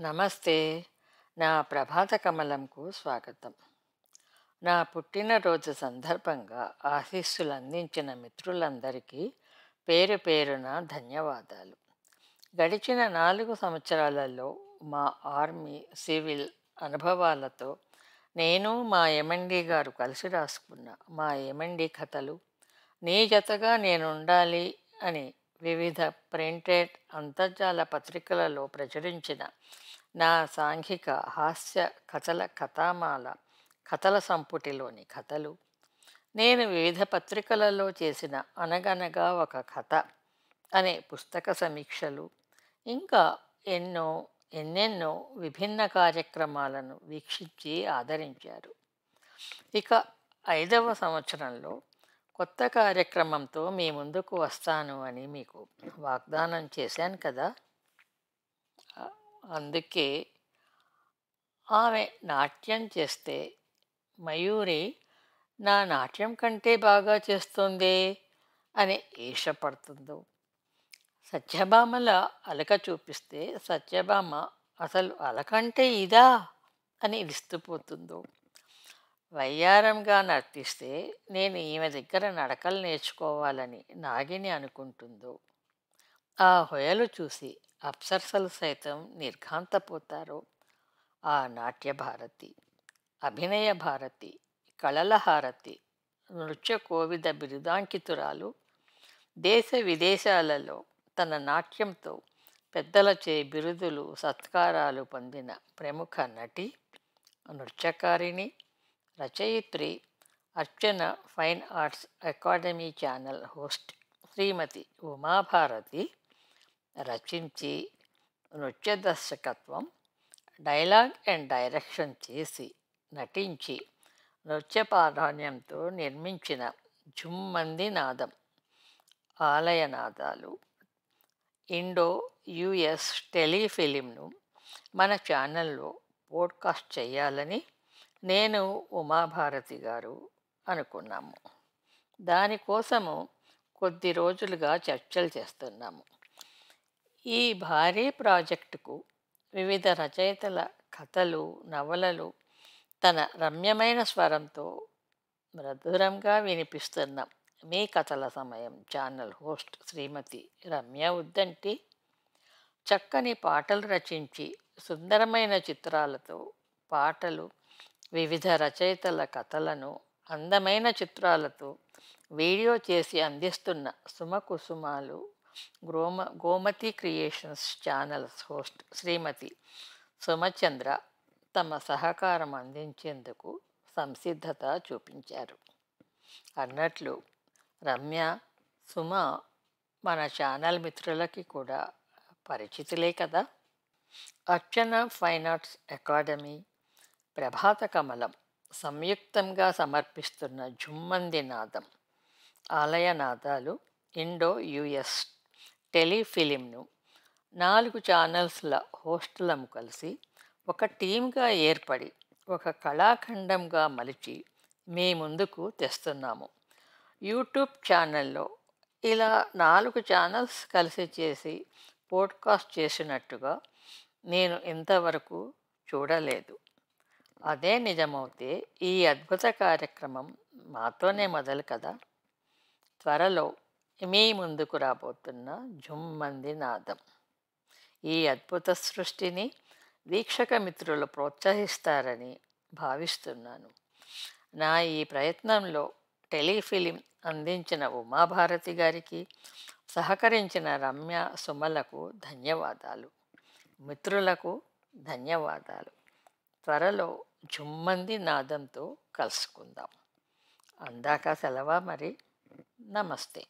నమస్తే. నా ప్రభాత కమలంకు స్వాగతం. నా పుట్టినరోజు సందర్భంగా ఆశీస్సులు అందించిన మిత్రులందరికీ పేరు పేరున ధన్యవాదాలు. గడిచిన 4 సంవత్సరాలలో మా ఆర్మీ, సివిల్ అనుభవాలతో నేను మా ఎంఎన్‌డి గారు కలిసి రాసుకున్న మా ఎంఎన్‌డి కథలు, నీ జతగా నేనుండాలి అని వివిధ ప్రింటెడ్ అంతర్జాల పత్రికలలో ప్రచురించిన నా సాంఘిక హాస్య కథల కథామాల కథల సంపుటిలోని కథలు, నేను వివిధ పత్రికలలో చేసిన అనగనగా ఒక కథ అనే పుస్తక సమీక్షలు, ఇంకా ఎన్నెన్నో విభిన్న కార్యక్రమాలను వీక్షించి ఆదరించారు. ఇక 5వ సంవత్సరంలో కొత్త కార్యక్రమంతో మీ ముందుకు వస్తాను అని మీకు వాగ్దానం చేశాను కదా. అందుకే ఆమె నాట్యం చేస్తే మయూరి నా నాట్యం కంటే బాగా చేస్తుందే అని ఈర్షపడుతుందో, సత్యభామల అలక చూపిస్తే సత్యభామ అసలు అలకంటే ఇదా అని విస్తుపోతుందో, వయ్యారంగా నర్తిస్తే నేను ఈమె దగ్గర నడకలు నేర్చుకోవాలని నాగిని అనుకుంటుందో, ఆ హొయలు చూసి అప్సరసలు సైతం నిర్ఘాంతపోతారో, ఆ నాట్యభారతి, అభినయ భారతి, కళల హారతి, నృత్య కోవిద బిరుదాంకితురాలు, దేశ విదేశాలలో తన నాట్యంతో పెద్దలచే బిరుదులు సత్కారాలు పొందిన ప్రముఖ నటి, నృత్యకారిణి, రచయిత్రి, Archana fine arts academy channel host Shrimati Umabharathi రచించి, నృత్య దర్శకత్వం, డైలాగ్ అండ్ డైరెక్షన్ చేసి, నటించి, నృత్య ప్రాధాన్యంతో నిర్మించిన జుమ్మంది నాదం ఆలయనాదాలు ఇండో యుఎస్ టెలిఫిలింను మన ఛానల్లో పోడ్కాస్ట్ చేయాలని నేను ఉమాభారతి గారు అనుకున్నాము. దానికోసము కొద్ది రోజులుగా చర్చలు చేస్తున్నాము. ఈ భారీ ప్రాజెక్టుకు వివిధ రచయితల కథలు, నవలలు తన రమ్యమైన స్వరంతో మధురంగా వినిపిస్తున్న మీ కథల సమయం ఛానల్ హోస్ట్ శ్రీమతి రమ్య ఉద్దంటి చక్కని పాటలు రచించి, సుందరమైన చిత్రాలతో పాటలు, వివిధ రచయితల కథలను అందమైన చిత్రాలతో వీడియో చేసి అందిస్తున్న సుమకుసుమాలు గోమతి క్రియేషన్స్ ఛానల్స్ హోస్ట్ శ్రీమతి సుమచంద్ర తమ సహకారం అందించేందుకు సంసిద్ధత చూపించారు. అన్నట్లు రమ్య, సుమ మన ఛానల్ మిత్రులకి కూడా పరిచితులే కదా. అర్చన ఫైన్ ఆర్ట్స్ అకాడమీ, ప్రభాత కమలం సంయుక్తంగా సమర్పిస్తున్న జుమ్మంది నాదం ఆలయనాదాలు ఇండో యుఎస్ టెలిఫిలింను 4 ఛానల్స్ల హోస్టులము కలిసి ఒక టీమ్గా ఏర్పడి ఒక కళాఖండంగా మలిచి మీ ముందుకు తెస్తున్నాము. యూట్యూబ్ ఛానల్లో ఇలా 4 ఛానల్స్ కలిసి చేసి పోడ్కాస్ట్ చేసినట్టుగా నేను ఇంతవరకు చూడలేదు. అదే నిజమవుతే ఈ అద్భుత కార్యక్రమం మాతోనే మొదలు కదా. త్వరలో మీ ముందుకు రాబోతున్న జుమ్మంది నాదం ఈ అద్భుత సృష్టిని వీక్షక మిత్రులు ప్రోత్సహిస్తారని భావిస్తున్నాను. నా ఈ ప్రయత్నంలో టెలిఫిలిం అందించిన ఉమాభారతి గారికి, సహకరించిన రమ్య, సుమలకు ధన్యవాదాలు. మిత్రులకు ధన్యవాదాలు. త్వరలో జుమ్మంది నాదంతో కలుసుకుందాం. అందాక సెలవా మరి. నమస్తే.